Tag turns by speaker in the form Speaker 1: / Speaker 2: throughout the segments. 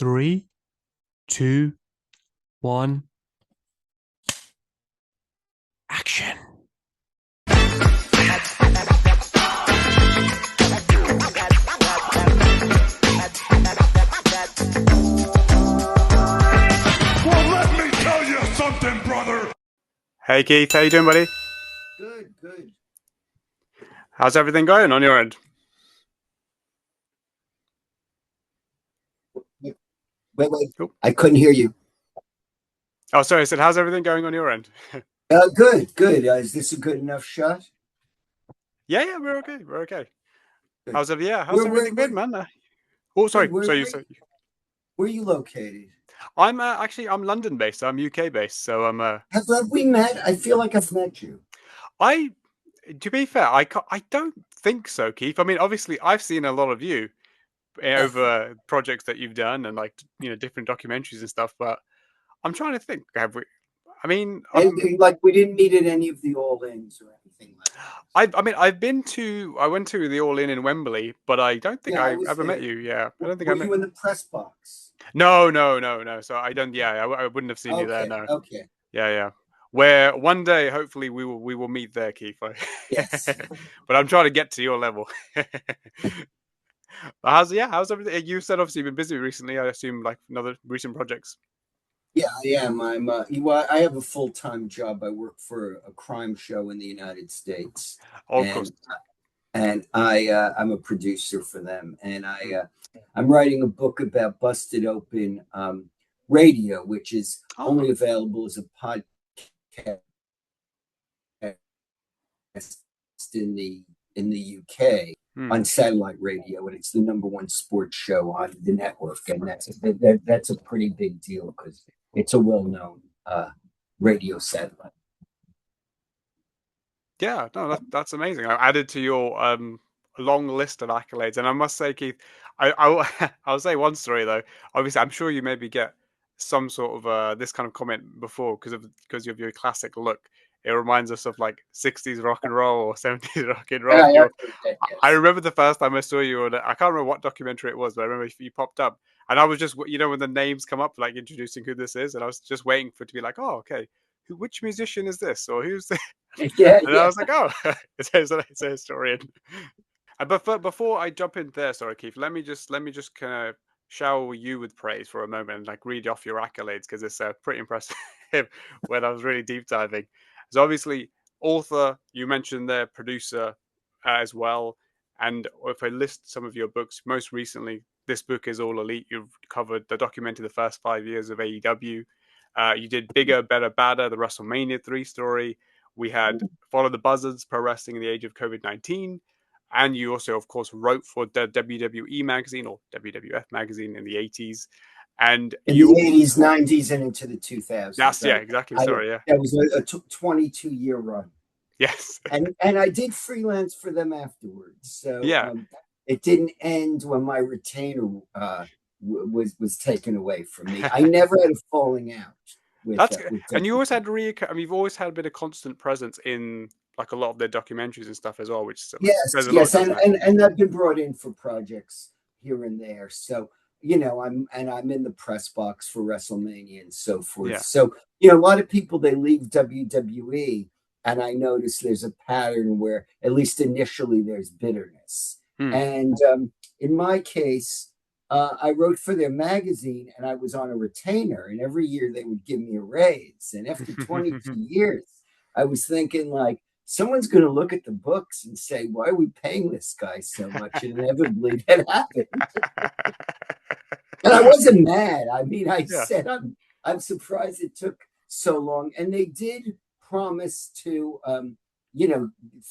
Speaker 1: 3, 2, 1. Action.
Speaker 2: Well, let me tell you something, brother.
Speaker 3: Hey Keith, how you doing, buddy?
Speaker 4: Good.
Speaker 3: How's everything going on your end?
Speaker 4: Wait,
Speaker 3: Cool.
Speaker 4: I couldn't hear you.
Speaker 3: Oh, sorry, I said, how's everything going on your end?
Speaker 4: Good. Is this a good enough shot?
Speaker 3: Yeah, we're okay.
Speaker 4: Good.
Speaker 3: How's
Speaker 4: Where-
Speaker 3: everything been, man? Oh, sorry.
Speaker 4: Where are you located?
Speaker 3: I'm actually I'm London based. I'm UK based, so I'm
Speaker 4: Have we met? I feel like I've met you.
Speaker 3: To be fair, I don't think so, Keith. I mean, obviously, I've seen a lot of you over projects that you've done and different documentaries and stuff. But I'm trying to think. Have we? I mean,
Speaker 4: Like we didn't meet at any of the all-ins or anything like that.
Speaker 3: I went to the All In Wembley, but I don't think I
Speaker 4: was
Speaker 3: ever
Speaker 4: there.
Speaker 3: met you. Yeah, I don't think
Speaker 4: Were
Speaker 3: I met
Speaker 4: you in the press box?
Speaker 3: No. So I don't. Yeah, I wouldn't have seen you there. No.
Speaker 4: Okay.
Speaker 3: Yeah. Where one day, hopefully, we will meet there, Keith.
Speaker 4: Yes.
Speaker 3: But I'm trying to get to your level. How's everything? You said obviously you've been busy recently. I assume like another recent projects.
Speaker 4: Yeah, I am. I have a full-time job. I work for a crime show in the United States.
Speaker 3: Oh, of course.
Speaker 4: And I'm a producer for them, and I'm writing a book about busted open radio, which is only available as a podcast in the UK on satellite radio, and it's the #1 sports show on the network, and that's a pretty big deal because it's a well-known radio satellite.
Speaker 3: Yeah, no, that's amazing. I added to your long list of accolades, and I must say, Keith, I'll say one story though. Obviously, I'm sure you maybe get some sort of this kind of comment before because of your classic look. It reminds us of like 60s rock and roll or 70s rock and roll.
Speaker 4: Yes.
Speaker 3: I remember the first time I saw you on I can't remember what documentary it was, but I remember you popped up, and I was just when the names come up, like introducing who this is, and I was just waiting for it to be like, oh, okay, which musician is this, or who's this? And I was like, oh, it's a historian. But before I jump in there, sorry, Keith, let me just kind of shower you with praise for a moment and like read off your accolades because it's pretty impressive when I was really deep diving. So obviously, author, you mentioned there, producer as well. And if I list some of your books, most recently, this book is All Elite. You've documented the first 5 years of AEW. You did Bigger, Better, Badder, the WrestleMania 3 story. We had Follow the Buzzards, Pro Wrestling in the Age of COVID-19. And you also, of course, wrote for the WWE magazine or WWF magazine in the 80s. And
Speaker 4: in the 80s, 90s, and into the 2000s.
Speaker 3: Yeah, exactly.
Speaker 4: That was a 22-year run.
Speaker 3: Yes.
Speaker 4: and I did freelance for them afterwards. So
Speaker 3: yeah.
Speaker 4: It didn't end when my retainer was taken away from me. I never had a falling out.
Speaker 3: And you always had you've always had a bit of constant presence in like a lot of their documentaries and stuff as well, which
Speaker 4: yes, and I've been brought in for projects here and there. So I'm in the press box for WrestleMania and so forth.
Speaker 3: Yeah.
Speaker 4: So a lot of people, they leave WWE, and I notice there's a pattern where at least initially there's bitterness. And in my case, I wrote for their magazine, and I was on a retainer, and every year they would give me a raise. And after 22 years, I was thinking, like, someone's going to look at the books and say, why are we paying this guy so much? And inevitably that happened. And I wasn't mad. I mean, I said, I'm surprised it took so long. And they did promise to,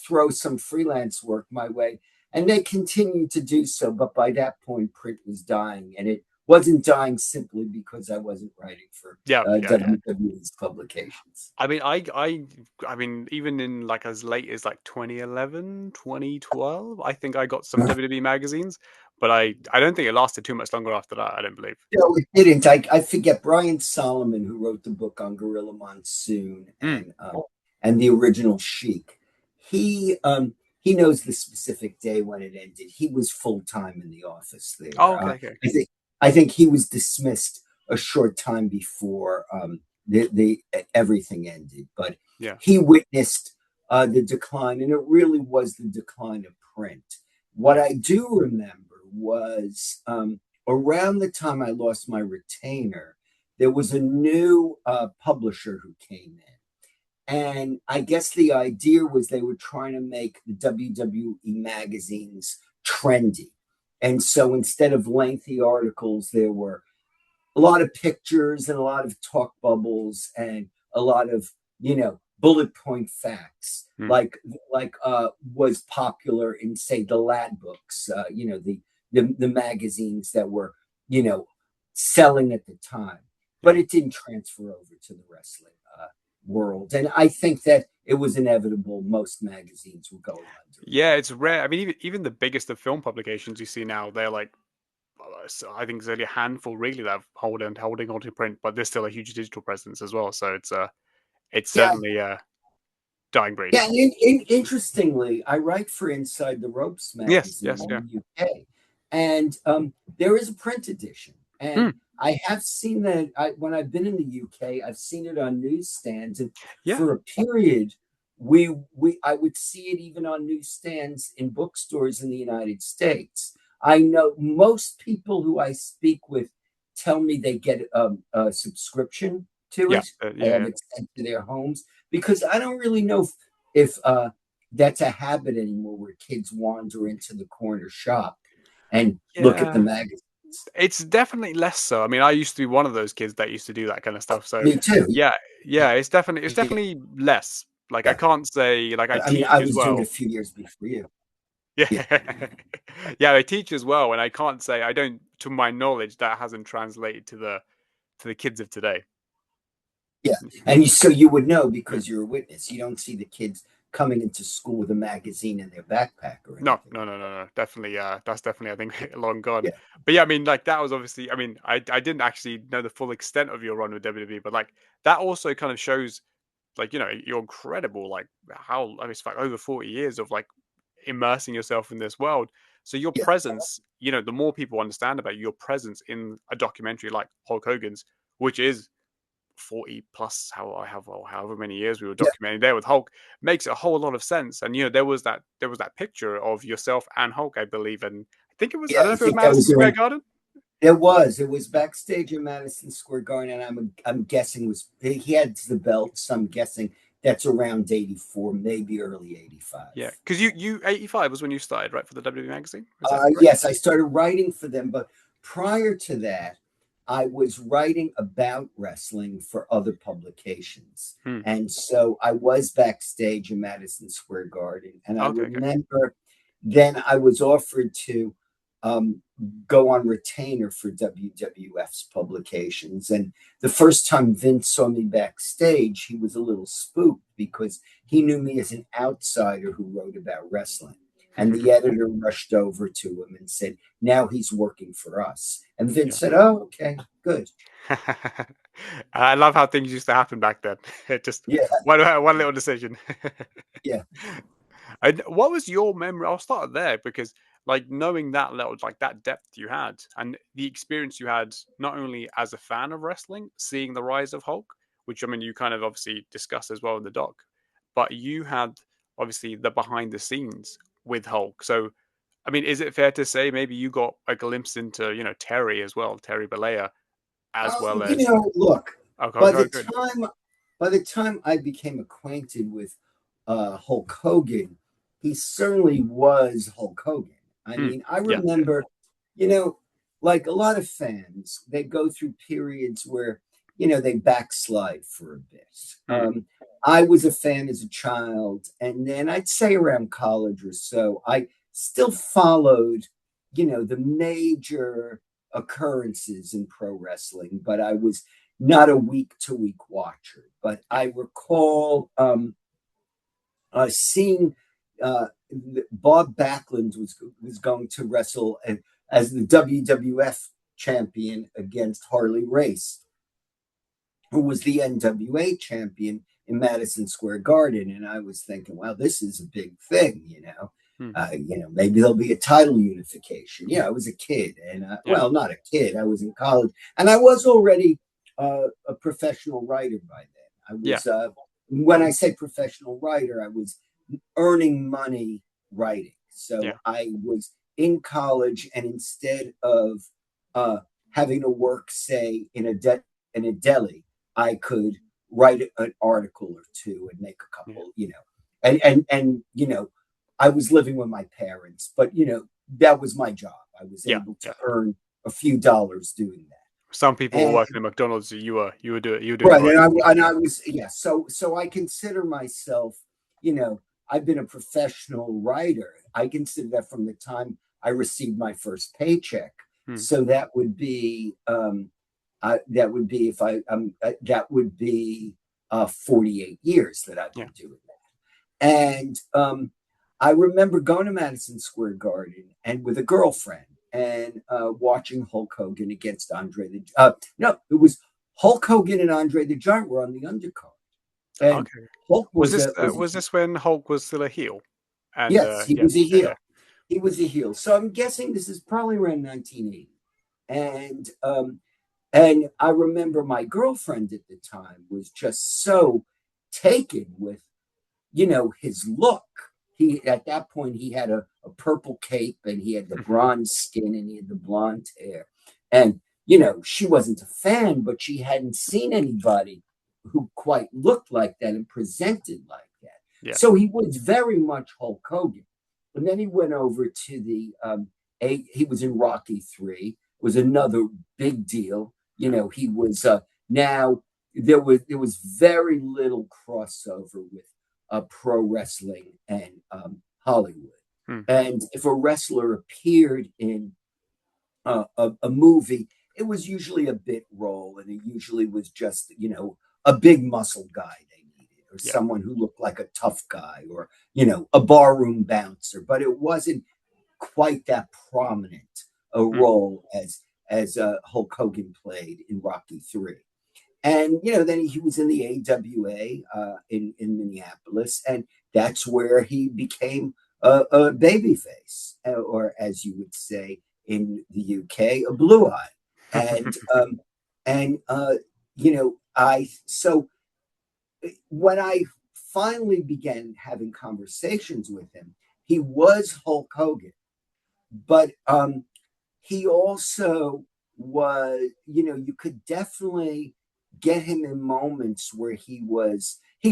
Speaker 4: throw some freelance work my way. And they continued to do so. But by that point, print was dying. And it wasn't dying simply because I wasn't writing for WWE's publications.
Speaker 3: I mean, even in like as late as like 2011, 2012, I think I got some WWE magazines. But I don't think it lasted too much longer after that, I don't believe.
Speaker 4: No, it didn't. I forget Brian Solomon, who wrote the book on Gorilla Monsoon and the original Sheik. He knows the specific day when it ended. He was full-time in the office there.
Speaker 3: Oh, okay.
Speaker 4: I think he was dismissed a short time before the everything ended, but
Speaker 3: Yeah.
Speaker 4: he witnessed the decline, and it really was the decline of print. What I do remember was around the time I lost my retainer, there was a new publisher who came in. And I guess the idea was they were trying to make the WWE magazines trendy. And so instead of lengthy articles, there were a lot of pictures and a lot of talk bubbles and a lot of, bullet point facts,
Speaker 3: Mm.
Speaker 4: like was popular in, say, the lad books, the magazines that were, selling at the time. But it didn't transfer over to the wrestling world. And I think that it was inevitable. Most magazines were going under.
Speaker 3: Yeah, it's rare. I mean, even the biggest of film publications you see now, they're like, so I think there's only a handful really that have holding on to print, but there's still a huge digital presence as well. So it's
Speaker 4: Yeah.
Speaker 3: certainly a dying breed.
Speaker 4: Yeah, interestingly, I write for Inside the Ropes
Speaker 3: Yes,
Speaker 4: magazine
Speaker 3: yes, yeah.
Speaker 4: in the UK, and there is a print edition, and I have seen that when I've been in the UK, I've seen it on newsstands, and
Speaker 3: Yeah.
Speaker 4: for a period, I would see it even on newsstands in bookstores in the United States. I know most people who I speak with tell me they get a subscription to it. They have it sent to their homes, because I don't really know if that's a habit anymore, where kids wander into the corner shop and look at the magazines.
Speaker 3: It's definitely less so. I mean, I used to be one of those kids that used to do that kind of stuff. So
Speaker 4: Me too.
Speaker 3: yeah, it's definitely less. Like I can't say like I
Speaker 4: mean,
Speaker 3: teach
Speaker 4: I
Speaker 3: as
Speaker 4: was doing it
Speaker 3: well.
Speaker 4: a few years before you.
Speaker 3: Yeah. Yeah, I teach as well, and I can't say I don't, to my knowledge, that hasn't translated to the kids of today.
Speaker 4: Yeah, and so you would know, because you're a witness. You don't see the kids coming into school with a magazine in their backpack or anything.
Speaker 3: No. Definitely, that's definitely, I think, long gone.
Speaker 4: Yeah.
Speaker 3: But yeah, I mean, like that was obviously. I mean, I didn't actually know the full extent of your run with WWE, but like that also kind of shows, like, you're incredible. Like how, I mean, it's like over 40 years of like immersing yourself in this world. So your
Speaker 4: Yeah.
Speaker 3: presence, the more people understand about your presence in a documentary like Hulk Hogan's, which is 40 plus however many years we were documenting there with Hulk, makes a whole lot of sense. And there was that picture of yourself and Hulk, I believe, and I think it was, I
Speaker 4: Yeah,
Speaker 3: don't know
Speaker 4: I
Speaker 3: if it was
Speaker 4: think that
Speaker 3: Madison
Speaker 4: was
Speaker 3: Square
Speaker 4: around.
Speaker 3: Garden.
Speaker 4: It was backstage in Madison Square Garden, and I'm guessing he had the belt, so I'm guessing that's around 84, maybe early 85.
Speaker 3: Yeah, because you 85 was when you started, right, for the WWE magazine. Is that correct?
Speaker 4: Yes, I started writing for them, but prior to that, I was writing about wrestling for other publications. And so I was backstage in Madison Square Garden. And I
Speaker 3: Okay.
Speaker 4: remember then I was offered to go on retainer for WWF's publications. And the first time Vince saw me backstage, he was a little spooked, because he knew me as an outsider who wrote about wrestling. And the editor rushed over to him and said, now he's working for us. And Vince said, oh, okay, good.
Speaker 3: I love how things used to happen back then. Just one little decision.
Speaker 4: Yeah.
Speaker 3: And what was your memory? I'll start there, because like knowing that level, like that depth you had, and the experience you had, not only as a fan of wrestling, seeing the rise of Hulk, which I mean you kind of obviously discussed as well in the doc, but you had obviously the behind the scenes with Hulk. So I mean, is it fair to say maybe you got a glimpse into Terry as well, Terry Bollea, as well as
Speaker 4: look,
Speaker 3: okay,
Speaker 4: by the time I became acquainted with Hulk Hogan, he certainly was Hulk Hogan. I mean, I remember, like a lot of fans, they go through periods where, they backslide for a bit. I was a fan as a child, and then I'd say around college or so, I still followed, the major occurrences in pro wrestling, but I was not a week to week watcher. But I recall seeing Bob Backlund was going to wrestle as the WWF champion against Harley Race, who was the NWA champion in Madison Square Garden. And I was thinking, wow, this is a big thing, Maybe there'll be a title unification. I was a kid, and well, not a kid. I was in college, and I was already a professional writer by then. I was when I say professional writer, I was earning money writing. So I was in college, and instead of having to work, say, in a deli, I could write an article or two and make a couple, and I was living with my parents, but that was my job. I was able to earn a few dollars doing that.
Speaker 3: Some people were working at McDonald's. You were doing
Speaker 4: right, and I was So I consider myself, I've been a professional writer. I consider that from the time I received my first paycheck. So that would be 48 years that I've been doing that. And I remember going to Madison Square Garden and with a girlfriend and watching Hulk Hogan against Andre the it was Hulk Hogan and Andre the Giant were on the undercard. And Hulk
Speaker 3: was this when Hulk was still a heel? And,
Speaker 4: yes, he was a heel. Yeah. He was a heel. So I'm guessing this is probably around 1980. And I remember my girlfriend at the time was just so taken with, his look. At that point, he had a purple cape and he had the bronze skin and he had the blonde hair. And, she wasn't a fan, but she hadn't seen anybody who quite looked like that and presented like that. Yeah. So he was very much Hulk Hogan. And then he went over to he was in Rocky III, was another big deal. He was now there was very little crossover with pro wrestling and Hollywood. And if a wrestler appeared in a movie, it was usually a bit role, and it usually was just a big muscle guy they needed, or someone who looked like a tough guy, or a barroom bouncer. But it wasn't quite that prominent a role as Hulk Hogan played in Rocky III. And, then he was in the AWA in Minneapolis, and that's where he became a babyface, or as you would say in the UK, a blue eye. And so when I finally began having conversations with him, he was Hulk Hogan, but he also was, you could definitely get him in moments where he'd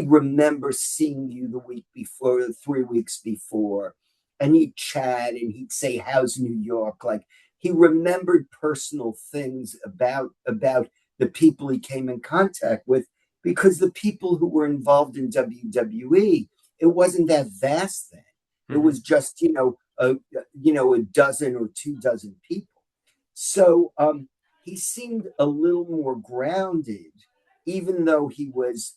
Speaker 4: remember seeing you the week before, 3 weeks before, and he'd chat and he'd say, "How's New York?" Like, he remembered personal things about the people he came in contact with, because the people who were involved in WWE, it wasn't that vast then. It was just, a dozen or 24 people. So he seemed a little more grounded, even though he was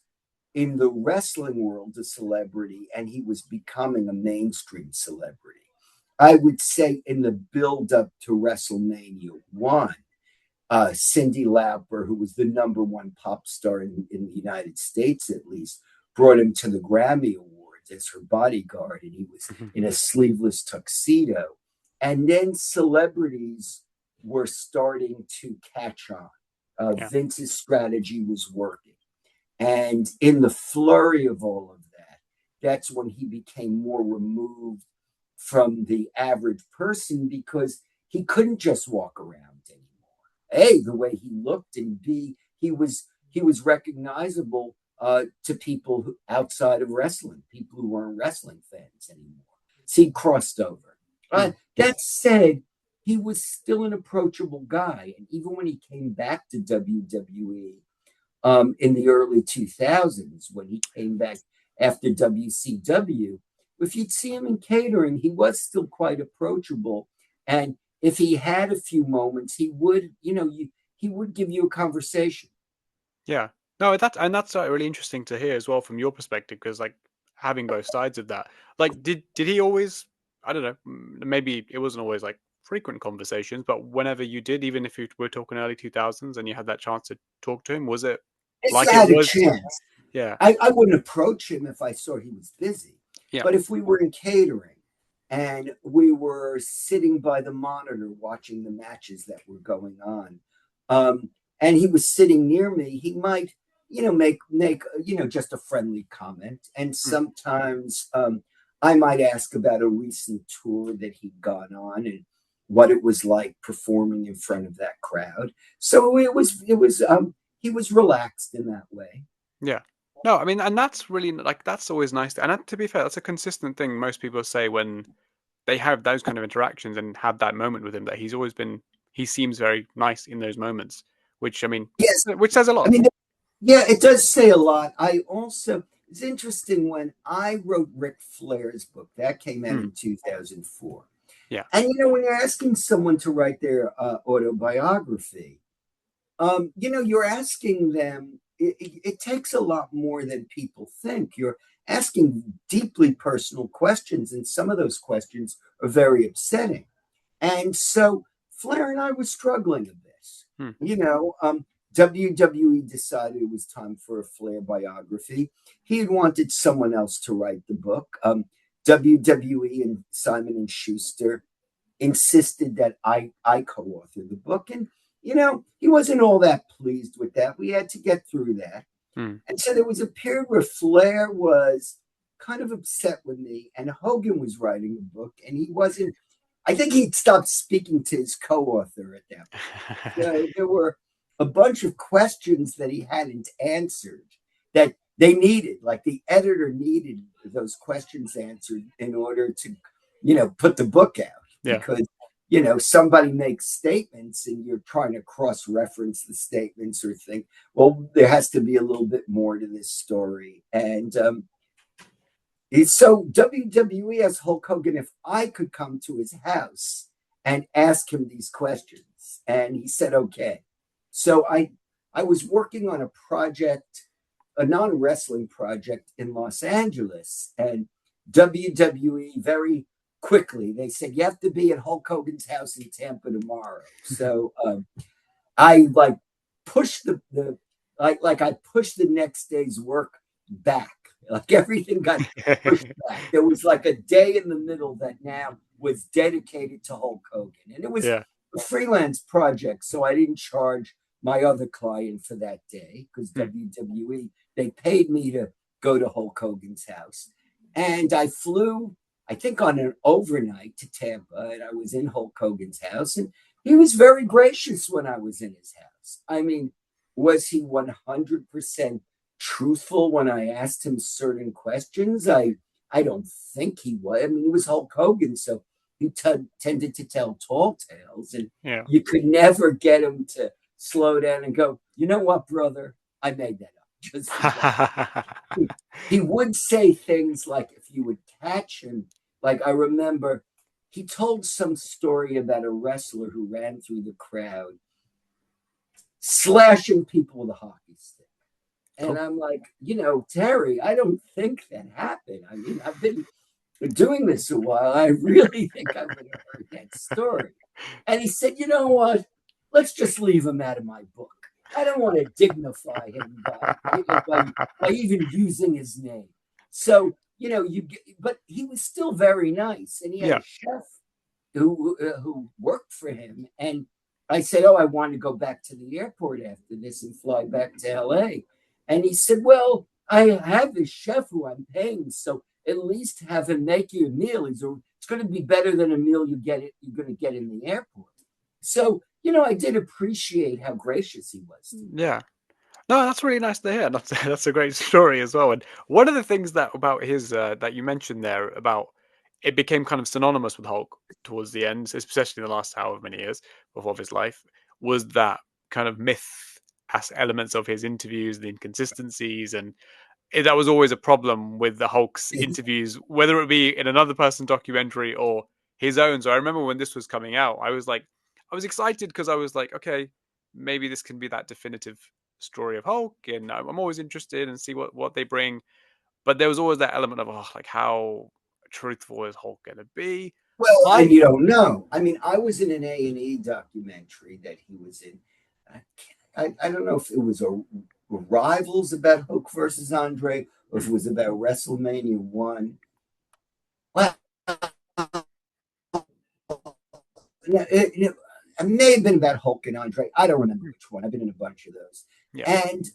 Speaker 4: in the wrestling world a celebrity and he was becoming a mainstream celebrity. I would say in the build-up to WrestleMania 1, Cyndi Lauper, who was the #1 pop star in the United States, at least, brought him to the Grammy Awards as her bodyguard, and he was in a sleeveless tuxedo. And then celebrities were starting to catch on. Vince's strategy was working. And in the flurry of all of that, that's when he became more removed from the average person, because he couldn't just walk around anymore. A, the way he looked, and B, he was recognizable to people outside of wrestling, people who weren't wrestling fans anymore. So he crossed over. That said, he was still an approachable guy. And even when he came back to WWE in the early 2000s, when he came back after WCW, if you'd see him in catering, he was still quite approachable. And if he had a few moments, he would, he would give you a conversation.
Speaker 3: Yeah. No, that's really interesting to hear as well from your perspective, because like having both sides of that, like did he always, I don't know, maybe it wasn't always like frequent conversations, but whenever you did, even if you were talking early 2000s and you had that chance to talk to him, was it like
Speaker 4: I had
Speaker 3: it was?
Speaker 4: A chance.
Speaker 3: Yeah.
Speaker 4: I wouldn't approach him if I saw he was busy. Yeah. But if we were in catering and we were sitting by the monitor watching the matches that were going on. And he was sitting near me. He might, make just a friendly comment. And sometimes I might ask about a recent tour that he'd gone on and what it was like performing in front of that crowd. So he was relaxed in that way.
Speaker 3: Yeah. No, I mean, and that's really like that's always nice. And to be fair, that's a consistent thing most people say when they have those kind of interactions and have that moment with him, that he seems very nice in those moments, which I mean,
Speaker 4: Yes,
Speaker 3: which says a
Speaker 4: I
Speaker 3: lot.
Speaker 4: mean, yeah, it does say a lot. It's interesting when I wrote Ric Flair's book, that came out in 2004.
Speaker 3: Yeah.
Speaker 4: And, when you're asking someone to write their autobiography, you're asking them, it takes a lot more than people think. You're asking deeply personal questions, and some of those questions are very upsetting. And so Flair and I were struggling a bit. WWE decided it was time for a Flair biography. He had wanted someone else to write the book. WWE and Simon and Schuster insisted that I co-authored the book. And, he wasn't all that pleased with that. We had to get through that. And so there was a period where Flair was kind of upset with me, and Hogan was writing the book, and he wasn't. I think he'd stopped speaking to his co-author at that point. So there were a bunch of questions that he hadn't answered that they needed, like the editor needed those questions answered in order to, put the book out.
Speaker 3: Yeah.
Speaker 4: Because, somebody makes statements and you're trying to cross-reference the statements or think, well, there has to be a little bit more to this story. And so WWE asked Hulk Hogan if I could come to his house and ask him these questions. And he said, okay. So I was working on a project, a non-wrestling project in Los Angeles, and WWE very quickly, they said, you have to be at Hulk Hogan's house in Tampa tomorrow. So I pushed I pushed the next day's work back. Like everything got pushed back. There was like a day in the middle that now was dedicated to Hulk Hogan. And it was a freelance project, so I didn't charge my other client for that day because WWE, they paid me to go to Hulk Hogan's house. And I flew, I think, on an overnight to Tampa, and I was in Hulk Hogan's house, and he was very gracious when I was in his house. I mean, was he 100% truthful when I asked him certain questions? I don't think he was. I mean, he was Hulk Hogan, so he tended to tell tall tales, and you could never get him to slow down and go, you know what, brother? I made that up. Just he would say things like, if you would catch him, like I remember he told some story about a wrestler who ran through the crowd slashing people with a hockey stick. And I'm like, Terry, I don't think that happened. I mean, I've been doing this a while. I really think I would have heard that story. And he said, you know what? Let's just leave him out of my book. I don't want to dignify him by even using his name. So, but he was still very nice. And he had a chef who worked for him. And I said, I want to go back to the airport after this and fly back to LA. And he said, well, I have this chef who I'm paying, so at least have him make you a meal. It's going to be better than a meal you're going to get in the airport. So, I did appreciate how gracious he was.
Speaker 3: Yeah. No, that's really nice to hear. That's a great story as well. And one of the things that about his that you mentioned there about it became kind of synonymous with Hulk towards the end, especially in the last however many years of his life, was that kind of myth as elements of his interviews, the inconsistencies, and that was always a problem with the Hulk's interviews, whether it be in another person's documentary or his own. So I remember when this was coming out, I was excited because I was like, okay, maybe this can be that definitive story of Hulk, and I'm always interested and see what they bring. But there was always that element of how truthful is Hulk going to be?
Speaker 4: Well, and you don't know. I mean, I was in an A&E documentary that he was in. I don't know if it was a Rivals about Hulk versus Andre, or if it was about WrestleMania 1. Well, it may have been about Hulk and Andre. I don't remember which one. I've been in a bunch of those.
Speaker 3: Yeah.
Speaker 4: And,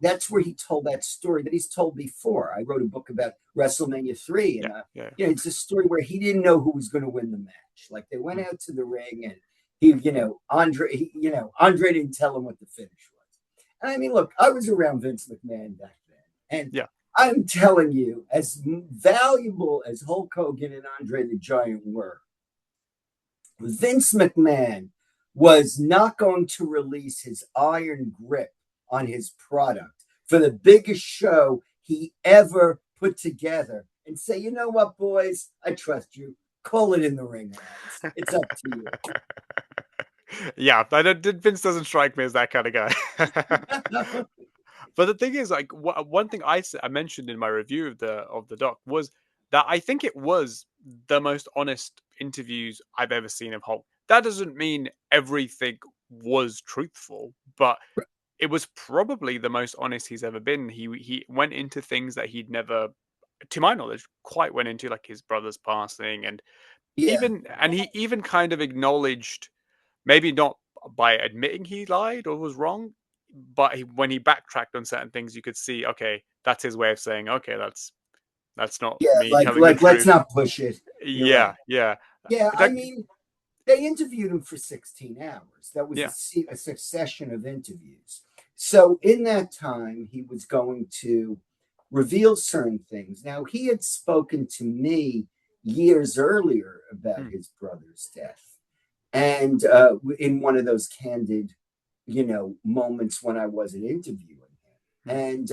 Speaker 4: that's where he told that story that he's told before. I wrote a book about WrestleMania 3. And, it's a story where he didn't know who was going to win the match. Like they went out to the ring and Andre didn't tell him what the finish was. And I mean, look, I was around Vince McMahon back then. And I'm telling you, as valuable as Hulk Hogan and Andre the Giant were, Vince McMahon was not going to release his iron grip on his product for the biggest show he ever put together and say, you know what, boys, I trust you. Call it in the ring, lads. It's up to you.
Speaker 3: Yeah, Vince doesn't strike me as that kind of guy. But the thing is, like, one thing I mentioned in my review of the doc was that I think it was the most honest interviews I've ever seen of Hulk. That doesn't mean everything was truthful, but it was probably the most honest he's ever been. He went into things that he'd never, to my knowledge, quite went into, like his brother's passing, and he even kind of acknowledged, maybe not by admitting he lied or was wrong, but when he backtracked on certain things, you could see, okay, that's his way of saying, okay, that's not me telling the truth.
Speaker 4: Let's not push it.
Speaker 3: Yeah.
Speaker 4: I mean, they interviewed him for 16 hours. That was a succession of interviews. So in that time, he was going to reveal certain things. Now, he had spoken to me years earlier about his brother's death. And in one of those candid, moments when I wasn't interviewing him. And,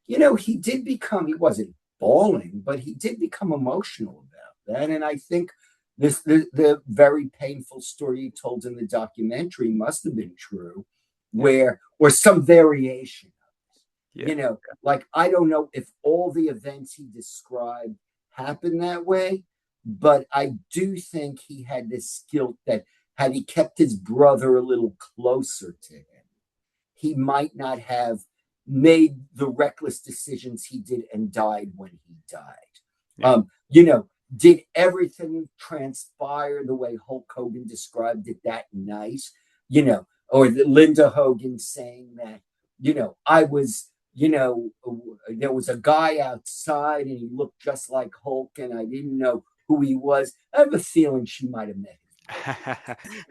Speaker 4: he did become, he wasn't bawling, but he did become emotional about that. And I think the very painful story he told in the documentary must have been true, or some variation of it. Like, I don't know if all the events he described happened that way, but I do think he had this guilt that had he kept his brother a little closer to him, he might not have made the reckless decisions he did and died when he died. Did everything transpire the way Hulk Hogan described it that night? Or Linda Hogan saying that, I was, there was a guy outside and he looked just like Hulk and I didn't know who he was. I have a feeling she might have met him.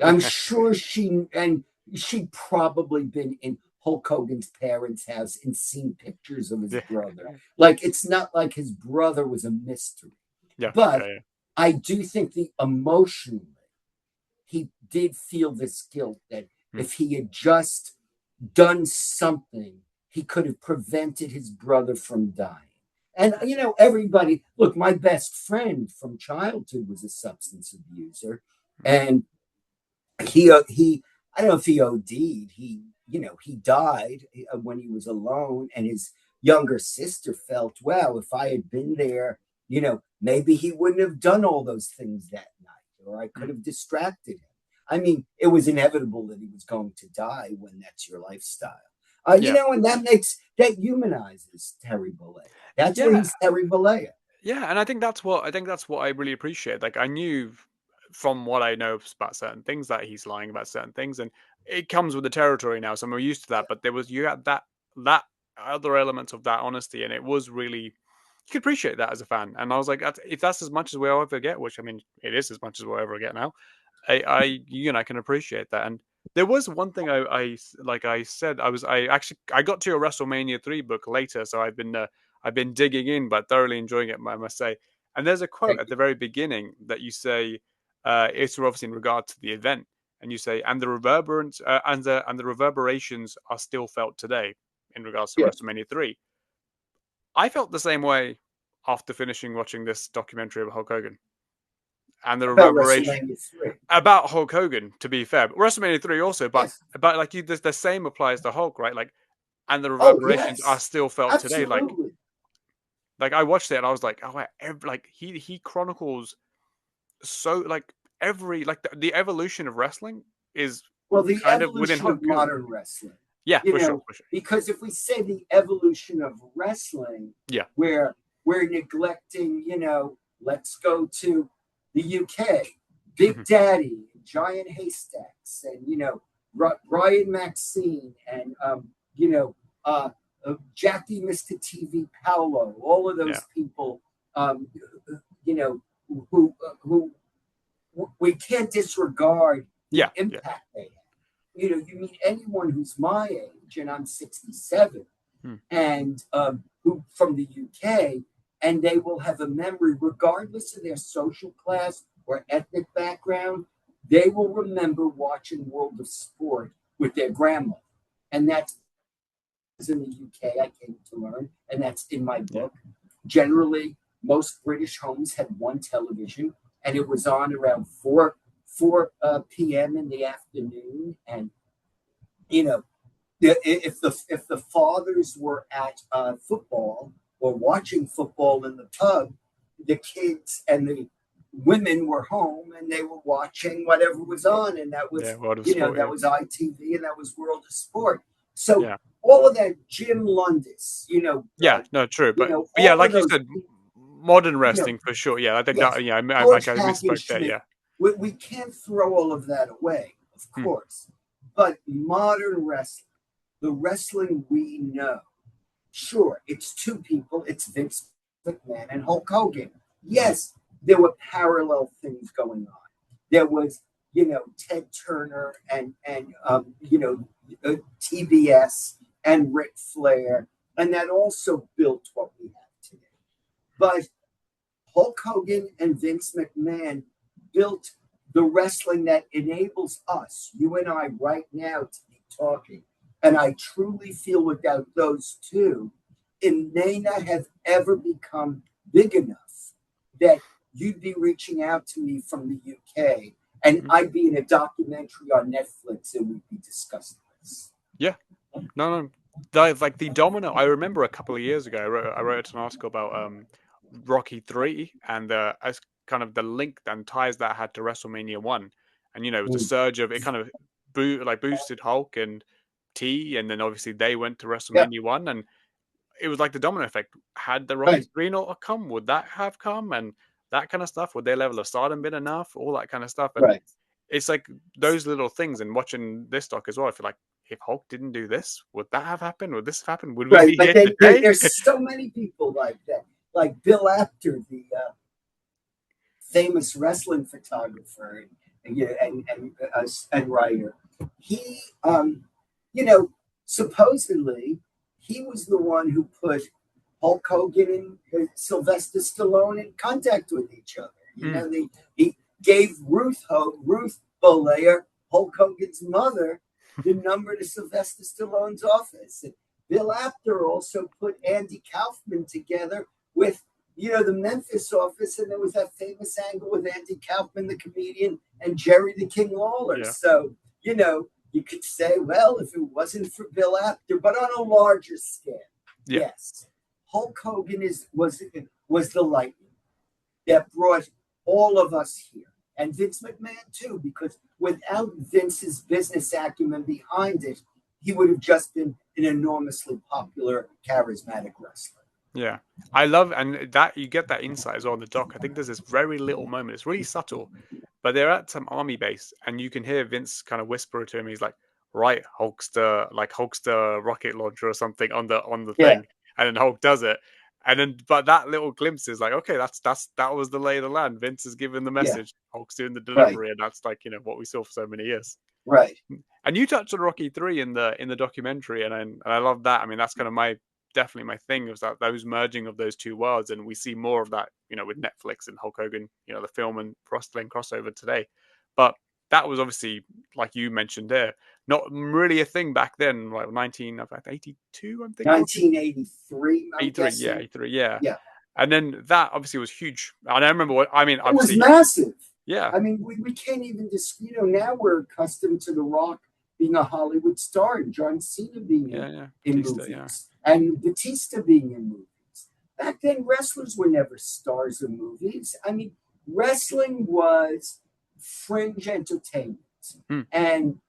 Speaker 4: I'm sure she'd probably been in Hulk Hogan's parents' house and seen pictures of his brother. Like, it's not like his brother was a mystery. I do think emotionally, he did feel this guilt that if he had just done something, he could have prevented his brother from dying. And, everybody, look, my best friend from childhood was a substance abuser. And he I don't know if he OD'd. He died when he was alone. And his younger sister felt, well, if I had been there, maybe he wouldn't have done all those things that night, or I could have distracted him. I mean, it was inevitable that he was going to die when that's your lifestyle. And that humanizes Terry Bollea. That's where he's Terry Bollea.
Speaker 3: Yeah, and I think that's what I really appreciate. Like, I knew from what I know about certain things that he's lying about certain things, and it comes with the territory now, so I'm used to that. But you had that other elements of that honesty, and it was really, you could appreciate that as a fan. And I was like, if that's as much as we'll ever get, which I mean, it is as much as we'll ever get now, I can appreciate that. And there was one thing I got to your WrestleMania 3 book later, so I've been digging in, but thoroughly enjoying it, I must say. And there's a quote at the very beginning that you say, it's obviously in regard to the event, and you say, and the reverberations are still felt today in regards to WrestleMania 3. I felt the same way after finishing watching this documentary of Hulk Hogan. And the reverberation about Hulk Hogan, to be fair, but WrestleMania 3 also, but like the same applies to Hulk, right? Like, and the reverberations are still felt today. Like I watched it and I was like, oh, he chronicles so the evolution of wrestling is
Speaker 4: the
Speaker 3: kind of
Speaker 4: evolution
Speaker 3: within Hulk
Speaker 4: of modern wrestling.
Speaker 3: Yeah, for sure.
Speaker 4: Because if we say the evolution of wrestling, we're neglecting. Let's go to the UK. Big Daddy, Giant Haystacks, and Brian Maxine, and Jackie Mr. TV Paolo, all of those people, who we can't disregard the impact they have. You meet anyone who's my age, and I'm 67, and who from the UK, and they will have a memory, regardless of their social class or ethnic background. They will remember watching World of Sport with their grandmother, and that's in the UK. I came to learn, and that's in my book. Generally, most British homes had one television, and it was on around 4 p.m. in the afternoon. And if the fathers were at football or watching football in the pub, the kids and the women were home and they were watching whatever was on, and that was that was ITV, and that was World of Sport. So all of that, Jim Lundis,
Speaker 3: true, but like you said, modern wrestling for sure. Yeah, I think that. Yeah, I misspoke there. Yeah,
Speaker 4: we can't throw all of that away, of course, but modern wrestling, the wrestling we know, sure, it's two people. It's Vince McMahon and Hulk Hogan. Yes, there were parallel things going on. There was, Ted Turner and TBS and Ric Flair, and that also built what we have today. But Hulk Hogan and Vince McMahon built the wrestling that enables us, you and I, right now to be talking. And I truly feel without those two, it may not have ever become big enough that you'd be reaching out to me from the UK, and I'd be in a documentary on Netflix and we'd be discussing this.
Speaker 3: Yeah. No. Like the domino, I remember a couple of years ago, I wrote an article about Rocky III and as kind of the link and ties that had to WrestleMania 1. And, it was a surge of, it kind of boosted Hulk and T, and then obviously they went to WrestleMania 1, and it was like the domino effect. Had the Rocky III not come, would that have come? And that kind of stuff. Would their level of stardom been enough? All that kind of stuff. And it's like those little things. And watching this doc as well, I feel like if Hulk didn't do this, would that have happened? Would this have happened? Would we be here today?
Speaker 4: There's so many people like that. Like Bill Apter, the famous wrestling photographer and writer. He, supposedly he was the one who put Hulk Hogan and Sylvester Stallone in contact with each other. He gave Ruth Belair, Hulk Hogan's mother, the number to Sylvester Stallone's office. And Bill Apter also put Andy Kaufman together with, the Memphis office, and there was that famous angle with Andy Kaufman, the comedian, and Jerry the King Lawler. Yeah. So, you could say, well, if it wasn't for Bill Apter, but on a larger scale, yes, Hulk Hogan was the lightning that brought all of us here, and Vince McMahon too, because without Vince's business acumen behind it, he would have just been an enormously popular, charismatic wrestler.
Speaker 3: Yeah, I love, and that you get that insight as well in the doc. I think there's this very little moment. It's really subtle, but they're at some army base, and you can hear Vince kind of whisper to him. He's like, "Right, Hulkster rocket launcher or something on the thing," and then Hulk does it, and then but that little glimpse is like, okay, that was the lay of the land. Vince has given the message. Hulk's doing the delivery, and that's like what we saw for so many years.
Speaker 4: Right.
Speaker 3: And you touched on Rocky III in the documentary, and I love that. I mean, that's kind of definitely my thing, was that those merging of those two worlds, and we see more of that with Netflix and Hulk Hogan, the film and wrestling crossover today. But that was obviously, like you mentioned there, not really a thing back then, like 1982, I'm thinking
Speaker 4: 1983,
Speaker 3: 83, yeah. And then that obviously was huge, and I remember
Speaker 4: it was massive.
Speaker 3: Yeah,
Speaker 4: I mean, we can't even now we're accustomed to The Rock being a Hollywood star and John Cena being in
Speaker 3: Batista,
Speaker 4: movies, and Batista being in movies. Back then, wrestlers were never stars of movies. I mean, wrestling was fringe entertainment. And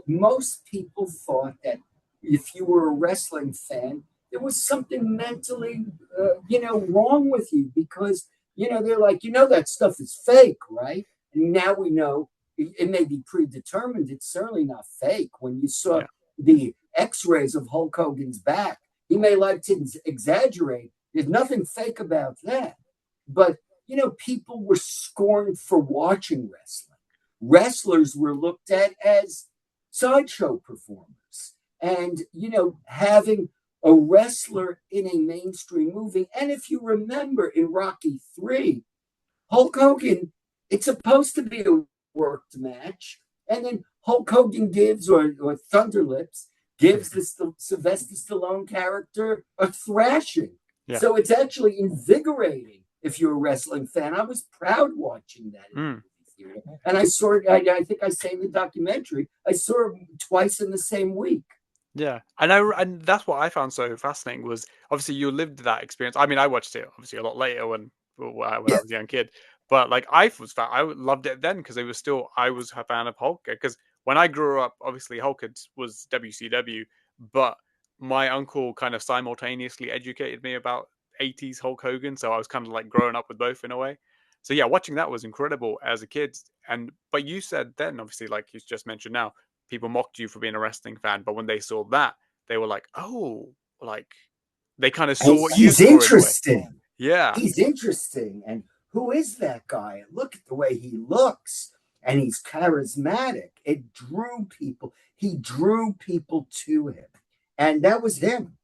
Speaker 4: most people thought that if you were a wrestling fan, there was something mentally, wrong with you, because, they're like, that stuff is fake, right? now we know it may be predetermined. It's certainly not fake. When you saw
Speaker 3: Yeah.
Speaker 4: the X-rays of Hulk Hogan's back, he may like to exaggerate. There's nothing fake about that. But, you know, people were scorned for watching wrestling. Wrestlers were looked at as sideshow performers. And, you know, having a wrestler in a mainstream movie, and if you remember in Rocky III, Hulk Hogan, it's supposed to be a worked match, and then Hulk Hogan gives, or Thunderlips gives the Sylvester Stallone character a thrashing.
Speaker 3: Yeah.
Speaker 4: So it's actually invigorating if you're a wrestling fan. I was proud watching that in the movie theater, and I saw it. I think I say in the documentary, I saw it twice in the same week.
Speaker 3: Yeah, and that's what I found so fascinating was obviously you lived that experience. I mean, I watched it obviously a lot later when I was a young kid, but like I loved it then because I was a fan of Hulk because when I grew up, obviously Hulk was WCW, but my uncle kind of simultaneously educated me about 80s Hulk Hogan, so I was kind of like growing up with both in a way. So yeah, watching that was incredible as a kid. But you said then, obviously, like you just mentioned now, people mocked you for being a wrestling fan, but when they saw that, they were like, "Oh, like they kind of saw
Speaker 4: And
Speaker 3: what you
Speaker 4: he's
Speaker 3: saw in a way."
Speaker 4: interesting.
Speaker 3: Yeah,
Speaker 4: He's interesting. And who is that guy? And look at the way he looks. And he's charismatic. It drew people. He drew people to him. And that was him.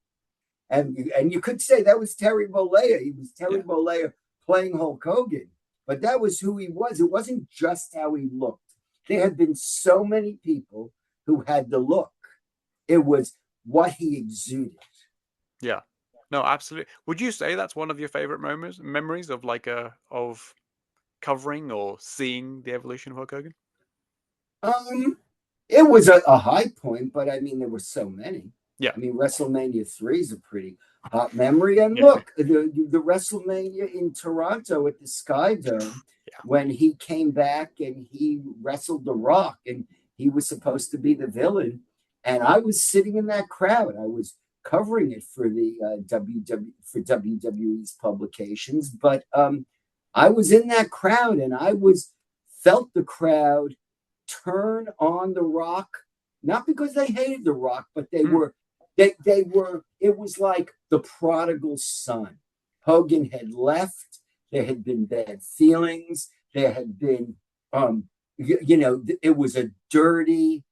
Speaker 4: And you could say that was Terry Bollea. He was Terry Bollea playing Hulk Hogan. But that was who he was. It wasn't just how he looked. There had been so many people who had the look. It was what he exuded.
Speaker 3: yeah. No, absolutely. Would you say that's one of your favorite memories of like of covering or seeing the evolution of Hulk Hogan?
Speaker 4: It was a high point, but I mean, there were so many.
Speaker 3: Yeah.
Speaker 4: I mean, WrestleMania III is a pretty hot memory. And
Speaker 3: Yeah.
Speaker 4: look, the WrestleMania in Toronto at the Sky Dome, when he came back and he wrestled The Rock, and he was supposed to be the villain. And I was sitting in that crowd. I was covering it for the WWE's publications, but I was in that crowd, and felt the crowd turn on The Rock, not because they hated The Rock, but they were it was like the prodigal son. Hogan had left. There had been bad feelings. There had been it was a dirty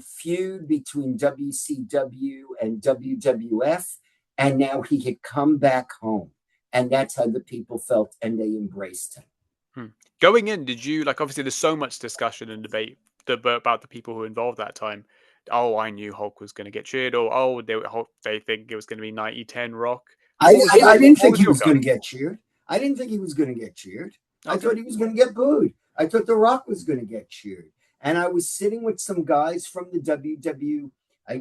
Speaker 4: feud between WCW and WWF, and now he had come back home, and that's how the people felt, and they embraced him.
Speaker 3: Going in, did you like? Obviously, there's so much discussion and debate about the people who involved that time. Oh, I knew Hulk was going to get cheered, or oh, they think it was going to be 90-10 Rock.
Speaker 4: I didn't think he was going to get cheered. I didn't think he was going to get cheered. Okay. I thought he was going to get booed. I thought The Rock was going to get cheered. And I was sitting with some guys from the WW.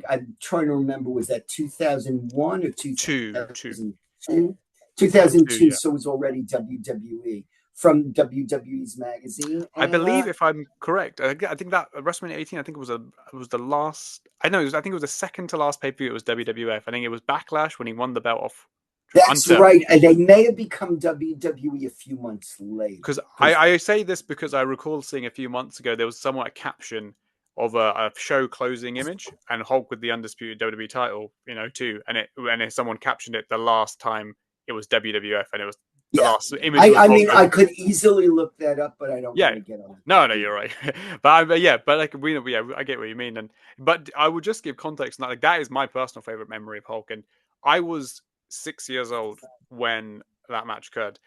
Speaker 4: I'm trying to remember, was that 2001 or 2002? 2002, yeah. So it was already WWE. From WWE's magazine.
Speaker 3: And, I believe, if I'm correct, I think that WrestleMania 18, I think it was the last. I think it was the second to last pay-per-view. It was WWF. I think it was Backlash when he won the belt off.
Speaker 4: That's right. And they may have become WWE a few months later.
Speaker 3: Because I say this because I recall seeing a few months ago there was somewhat a caption of a show closing image and Hulk with the undisputed WWE title, too, and someone captioned it the last time it was WWF, and it was. Last image
Speaker 4: I mean, I could easily look that up, but I don't want to get on it.
Speaker 3: No, you're right. but like I get what you mean. But I would just give context. Like that is my personal favorite memory of Hulk, and I was 6 years old when that match occurred,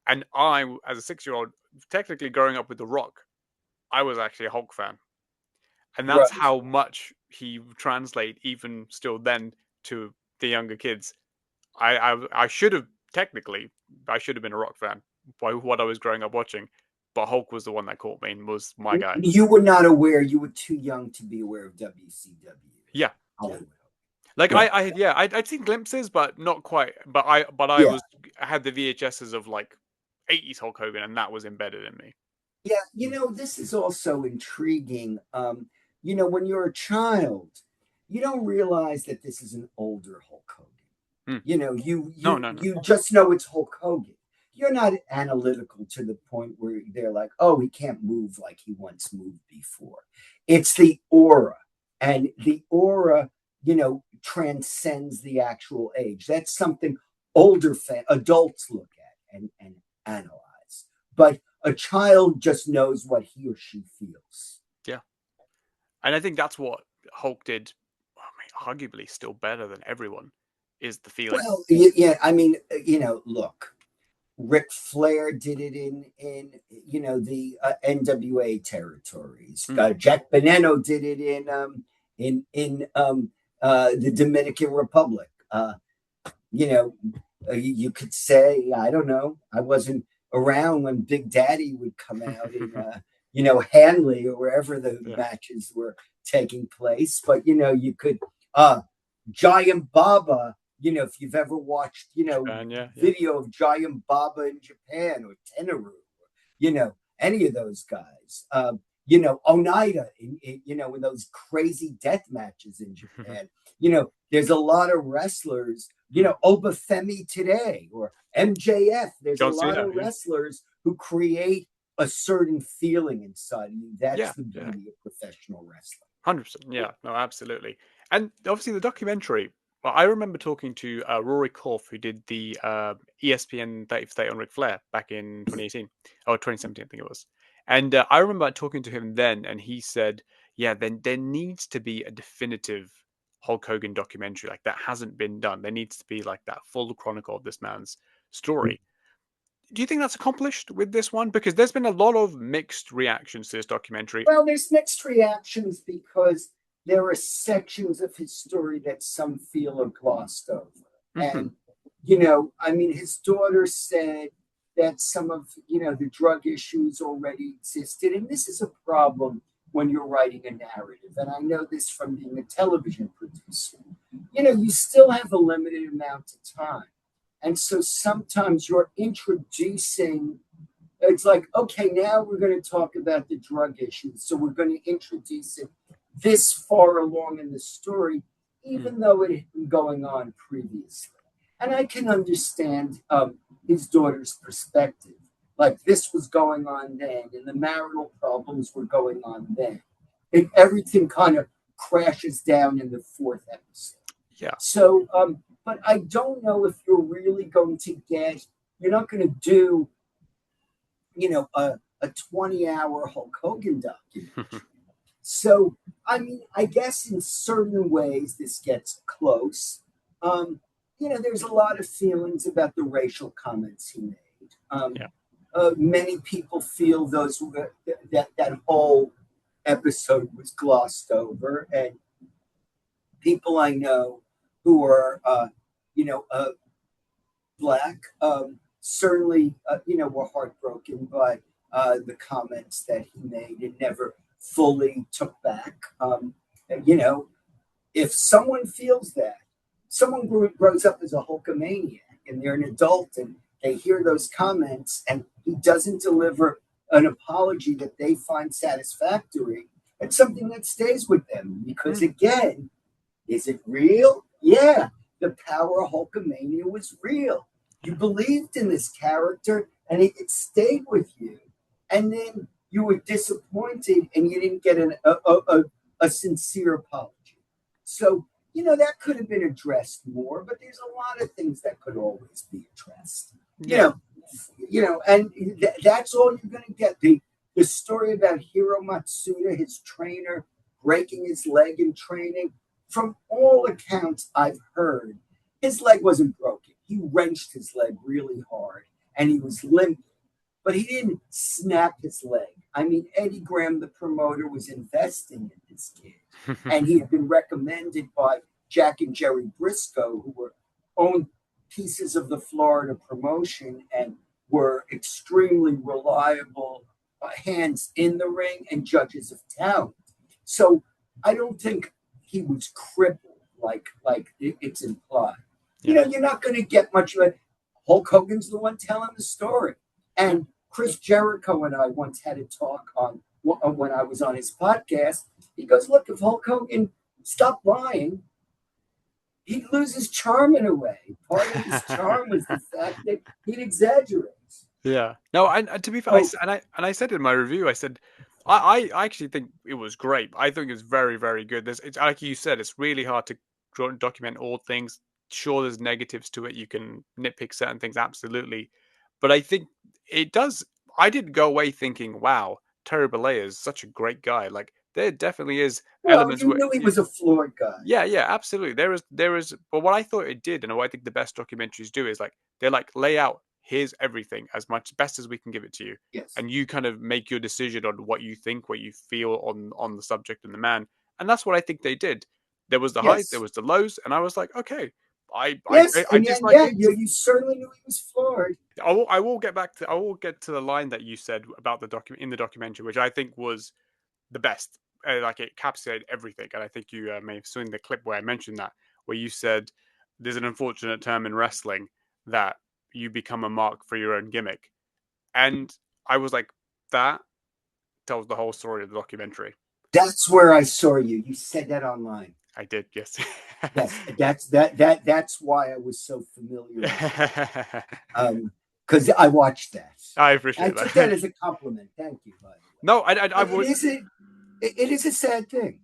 Speaker 3: and I, as a 6-year-old, technically growing up with The Rock, I was actually a Hulk fan, and that's how much he translate even still then to the younger kids. I should have. Technically, I should have been a Rock fan by what I was growing up watching, but Hulk was the one that caught me and was my guy.
Speaker 4: You were not aware. You were too young to be aware of WCW.
Speaker 3: Yeah. Like I'd seen glimpses, but not quite. But I had the VHSs of like 80s Hulk Hogan, and that was embedded in me.
Speaker 4: Yeah, this is also intriguing. When you're a child, you don't realize that this is an older Hulk Hogan. You just know it's Hulk Hogan. you're not analytical to the point where they're like, oh, he can't move like he once moved before. It's the aura, and the aura, transcends the actual age. That's something adults look at and analyze. But a child just knows what he or she feels.
Speaker 3: Yeah. And I think that's what Hulk did, arguably still better than everyone, is the feeling.
Speaker 4: Well, yeah, I mean, look, Ric Flair did it in the NWA territories. Jack Veneno did it in the Dominican Republic. You could say, I don't know, I wasn't around when Big Daddy would come out in Hanley or wherever the matches were taking place, but you could Giant Baba. If you've ever watched,
Speaker 3: Japan,
Speaker 4: video of Giant Baba in Japan or Tenaru, any of those guys, Oneida in those crazy death matches in Japan, there's a lot of wrestlers, Obafemi today or MJF. There's a lot of wrestlers who create a certain feeling inside you. That's the beauty of professional wrestling.
Speaker 3: 100%. Yeah, no, absolutely. And obviously the documentary, well, I remember talking to Rory Korf, who did the ESPN 30 for 30 on Ric Flair back in 2018 or 2017, I think it was. And I remember talking to him then, and he said, then there needs to be a definitive Hulk Hogan documentary. Like, that hasn't been done. There needs to be like that full chronicle of this man's story. Do you think that's accomplished with this one? Because there's been a lot of mixed reactions to this documentary.
Speaker 4: Well, there's mixed reactions because there are sections of his story that some feel are glossed over. And, his daughter said that some of, the drug issues already existed. And this is a problem when you're writing a narrative. And I know this from being a television producer. You still have a limited amount of time. And so sometimes you're introducing, it's like, okay, now we're going to talk about the drug issues. So we're going to introduce it this far along in the story, even though it had been going on previously. And I can understand his daughter's perspective. Like, this was going on then, and the marital problems were going on then. And everything kind of crashes down in the fourth episode.
Speaker 3: Yeah.
Speaker 4: So, but I don't know if you're really going to you're not going to do, a 20-hour Hulk Hogan documentary. So, I guess in certain ways this gets close. There's a lot of feelings about the racial comments he made. Many people feel that whole episode was glossed over, and people I know who are, Black, certainly, were heartbroken by the comments that he made and never fully took back. If someone feels that, someone grows up as a Hulkamaniac and they're an adult and they hear those comments and he doesn't deliver an apology that they find satisfactory, it's something that stays with them because, again, is it real? Yeah, the power of Hulkamania was real. You believed in this character and it stayed with you. And then you were disappointed and you didn't get a sincere apology. So, that could have been addressed more, but there's a lot of things that could always be addressed. And that's all you're going to get. The story about Hiro Matsuda, his trainer, breaking his leg in training, from all accounts I've heard, his leg wasn't broken. He wrenched his leg really hard and he was limping, but he didn't snap his leg. Eddie Graham, the promoter, was investing in this kid, and he had been recommended by Jack and Jerry Briscoe, who owned pieces of the Florida promotion and were extremely reliable hands in the ring and judges of talent. So I don't think he was crippled like it's implied. You're not going to get much of it. Hulk Hogan's the one telling the story. And Chris Jericho and I once had a talk on when I was on his podcast. He goes, look, if Hulk Hogan stopped lying, he'd lose his charm in a way. Part of his charm was the fact that he'd exaggerate.
Speaker 3: Yeah. No, and to be fair,
Speaker 4: Oh,
Speaker 3: I said in my review, I said I actually think it was great. I think it's very, very good. It's like you said, it's really hard to document all things. Sure, there's negatives to it. You can nitpick certain things, absolutely. But I think it does. I didn't go away thinking, "Wow, Terry Bollea is such a great guy." Like there definitely is
Speaker 4: well,
Speaker 3: elements
Speaker 4: you
Speaker 3: where
Speaker 4: knew he was a flawed guy.
Speaker 3: yeah, yeah, absolutely. There is, but what I thought it did, and what I think the best documentaries do is like they like lay out here's everything as much best as we can give it to you,
Speaker 4: Yes.
Speaker 3: and you kind of make your decision on what you think, what you feel on the subject and the man, and that's what I think they did. There was the highs, there
Speaker 4: Yes.
Speaker 3: was the lows, and I was like, okay,
Speaker 4: Yes.
Speaker 3: I
Speaker 4: And then,
Speaker 3: dislike
Speaker 4: yeah,
Speaker 3: this.
Speaker 4: you certainly knew he was flawed.
Speaker 3: I will get back to I will get to the line that you said about the in the documentary, which I think was the best. Like it encapsulated everything. And I think you may have seen the clip where I mentioned that, where you said there's an unfortunate term in wrestling that you become a mark for your own gimmick. And I was like, that tells the whole story of the documentary.
Speaker 4: That's where I saw you. You said that online.
Speaker 3: I did, yes.
Speaker 4: Yes, that's why I was so familiar with it. Because I watched that.
Speaker 3: I
Speaker 4: I
Speaker 3: appreciate
Speaker 4: took
Speaker 3: that.
Speaker 4: that as a compliment. Thank you, by the way.
Speaker 3: No, I
Speaker 4: But
Speaker 3: would.
Speaker 4: it is a sad thing.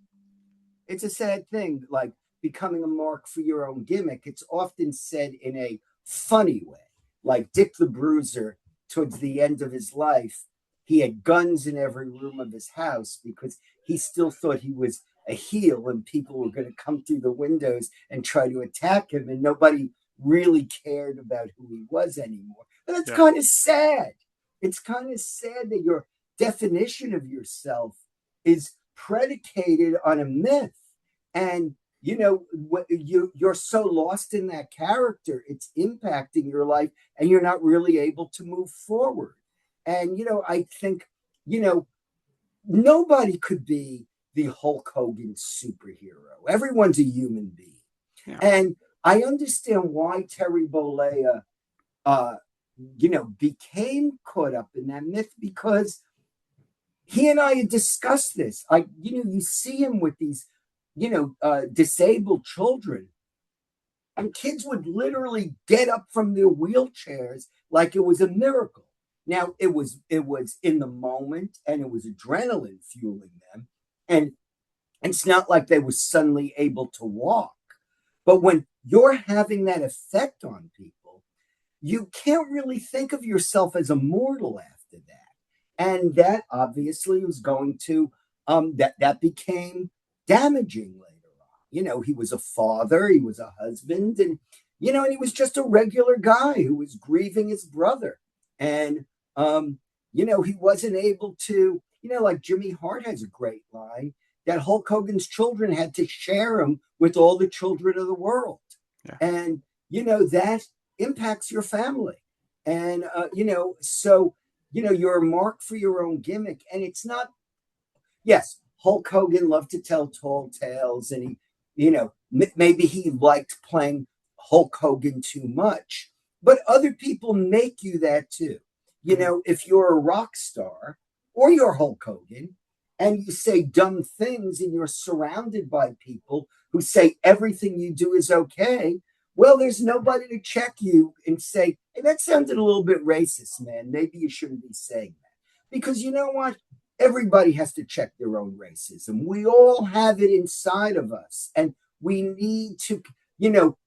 Speaker 4: It's a sad thing, like becoming a mark for your own gimmick. It's often said in a funny way, like Dick the Bruiser, towards the end of his life, he had guns in every room of his house because he still thought he was a heel and people were going to come through the windows and try to attack him, and nobody really cared about who he was anymore. And it's
Speaker 3: Yeah.
Speaker 4: kind of sad. It's kind of sad that your definition of yourself is predicated on a myth. And you're so lost in that character, it's impacting your life, and you're not really able to move forward. And I think nobody could be the Hulk Hogan superhero. Everyone's a human being.
Speaker 3: Yeah.
Speaker 4: And I understand why Terry Bollea became caught up in that myth, because he and I had discussed this. You see him with these, disabled children, and kids would literally get up from their wheelchairs like it was a miracle. Now it was in the moment, and it was adrenaline fueling them, and it's not like they were suddenly able to walk. But when you're having that effect on people, you can't really think of yourself as a mortal after that. And that obviously was going to that became damaging later on. He was a father, he was a husband, and he was just a regular guy who was grieving his brother. And he wasn't able to, like Jimmy Hart has a great line that Hulk Hogan's children had to share him with all the children of the world.
Speaker 3: Yeah.
Speaker 4: And that impacts your family. And so you're a mark for your own gimmick. And it's not, yes, Hulk Hogan loved to tell tall tales, and maybe he liked playing Hulk Hogan too much, but other people make you that too. If you're a rock star or you're Hulk Hogan and you say dumb things and you're surrounded by people who say everything you do is okay, well, there's nobody to check you and say, hey, that sounded a little bit racist, man. Maybe you shouldn't be saying that. Because you know what? Everybody has to check their own racism. We all have it inside of us. And we need to,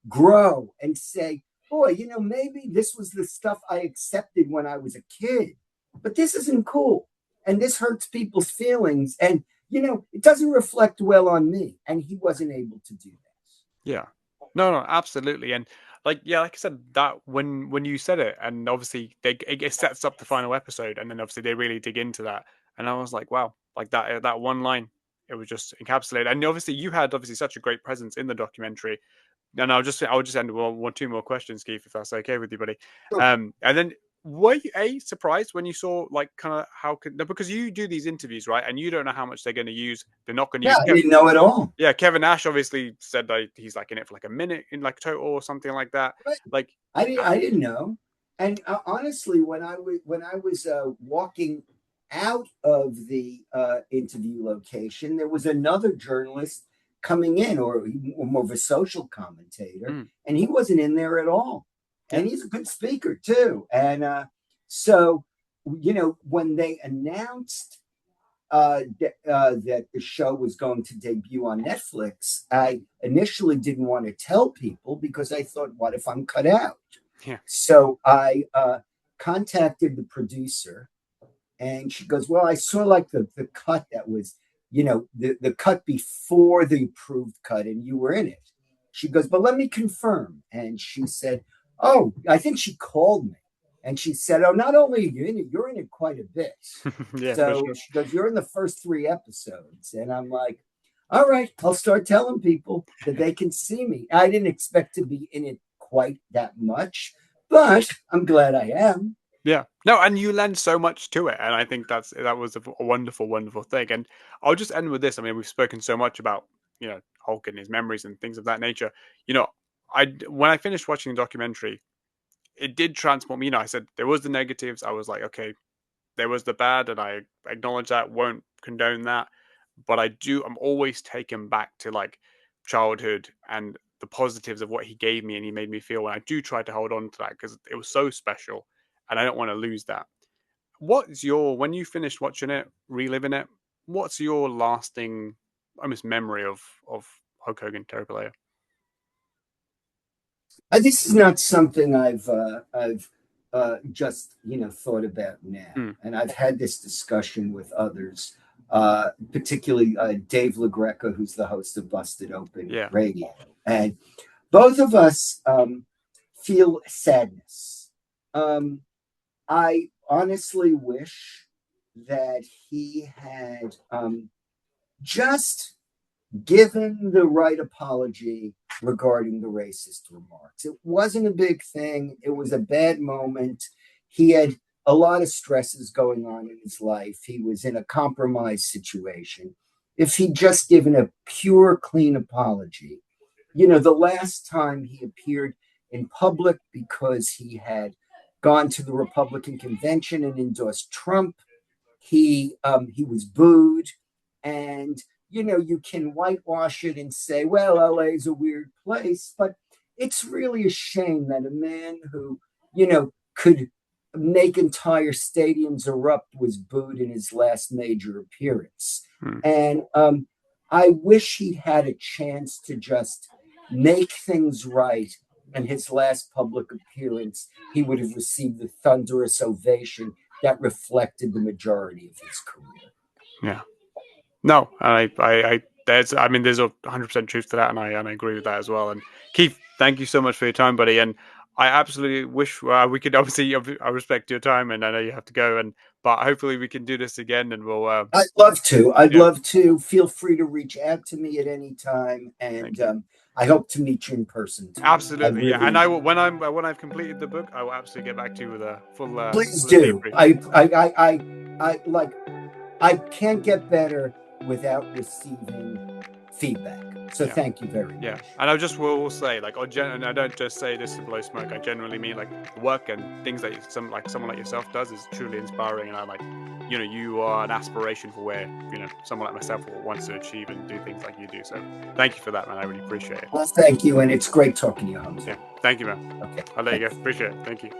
Speaker 4: grow and say, boy, maybe this was the stuff I accepted when I was a kid, but this isn't cool. And this hurts people's feelings. And, it doesn't reflect well on me. And he wasn't able to do that.
Speaker 3: Yeah. No, absolutely. And like I said, that when you said it, and obviously it sets up the final episode, and then obviously they really dig into that. And I was like, wow, like that one line, it was just encapsulated. And obviously you had such a great presence in the documentary. And I'll just end with two more questions, Keith, if that's okay with you, buddy.
Speaker 4: Sure.
Speaker 3: And then were you surprised when you saw like kind of because you do these interviews, right? And you don't know how much they're going to use. They're not going to use.
Speaker 4: I didn't know at all.
Speaker 3: Yeah, Kevin Nash obviously said that he's like in it for like a minute in like total or something like that.
Speaker 4: Right.
Speaker 3: Like
Speaker 4: I didn't know. And honestly, when I was walking out of the interview location, there was another journalist coming in, or more of a social commentator, and he wasn't in there at all. And he's a good speaker too. And so, when they announced that the show was going to debut on Netflix, I initially didn't want to tell people because I thought, what if I'm cut out?
Speaker 3: Yeah.
Speaker 4: So I contacted the producer, and she goes, well, I saw like the cut that was, the cut before the approved cut, and you were in it. She goes, but let me confirm. And she said, oh, I think she called me. And she said, oh, not only are you in it, you're in it quite a bit.
Speaker 3: Yeah,
Speaker 4: so
Speaker 3: sure.
Speaker 4: she goes, you're in the first 3 episodes. And I'm like, all right, I'll start telling people that they can see me. I didn't expect to be in it quite that much, but I'm glad I am.
Speaker 3: Yeah. No, and you lend so much to it. And I think that was a wonderful, wonderful thing. And I'll just end with this. I mean, we've spoken so much about, Hulk and his memories and things of that nature. When I finished watching the documentary, it did transform me. I said there was the negatives. I was like, okay, there was the bad, and I acknowledge that, won't condone that. But I'm always taken back to like childhood and the positives of what he gave me and he made me feel. And I do try to hold on to that because it was so special and I don't want to lose that. When you finished watching it, reliving it, what's your lasting, almost memory of Hulk Hogan, Terry Bollea?
Speaker 4: This is not something I've just thought about now, and I've had this discussion with others, particularly Dave LaGreca, who's the host of Busted Open Radio, and both of us feel sadness. I honestly wish that he had just given the right apology regarding the racist remarks. It wasn't a big thing. It was a bad moment. He had a lot of stresses going on in his life. He was in a compromised situation. If he'd just given a pure, clean apology, the last time he appeared in public because he had gone to the Republican convention and endorsed Trump, he was booed. And you can whitewash it and say, well, LA is a weird place, but it's really a shame that a man who, could make entire stadiums erupt was booed in his last major appearance. And I wish he had a chance to just make things right. And his last public appearance, he would have received the thunderous ovation that reflected the majority of his career.
Speaker 3: Yeah. No, there's 100% truth to that, and I agree with that as well. And Keith, thank you so much for your time, buddy. And I absolutely wish we could. Obviously, I respect your time, and I know you have to go. But hopefully, we can do this again, and we'll.
Speaker 4: I'd love to. I'd love to. Feel free to reach out to me at any time, and I hope to meat you in person too.
Speaker 3: Absolutely, really, and I will when I've completed the book, I will absolutely get back to you with a full.
Speaker 4: Please do. I can't get better without receiving feedback. So thank you very much.
Speaker 3: Yeah, and I just will say, like, and I don't just say this to blow smoke. I genuinely mean, like, the work and things that someone like yourself does is truly inspiring. And I like, you are an aspiration for where someone like myself wants to achieve and do things like you do. So thank you for that, man. I really appreciate it.
Speaker 4: Well, thank you, and it's great talking to you, Humza.
Speaker 3: Yeah, thank you, man.
Speaker 4: Okay,
Speaker 3: I'll let you go. Appreciate it. Thank you.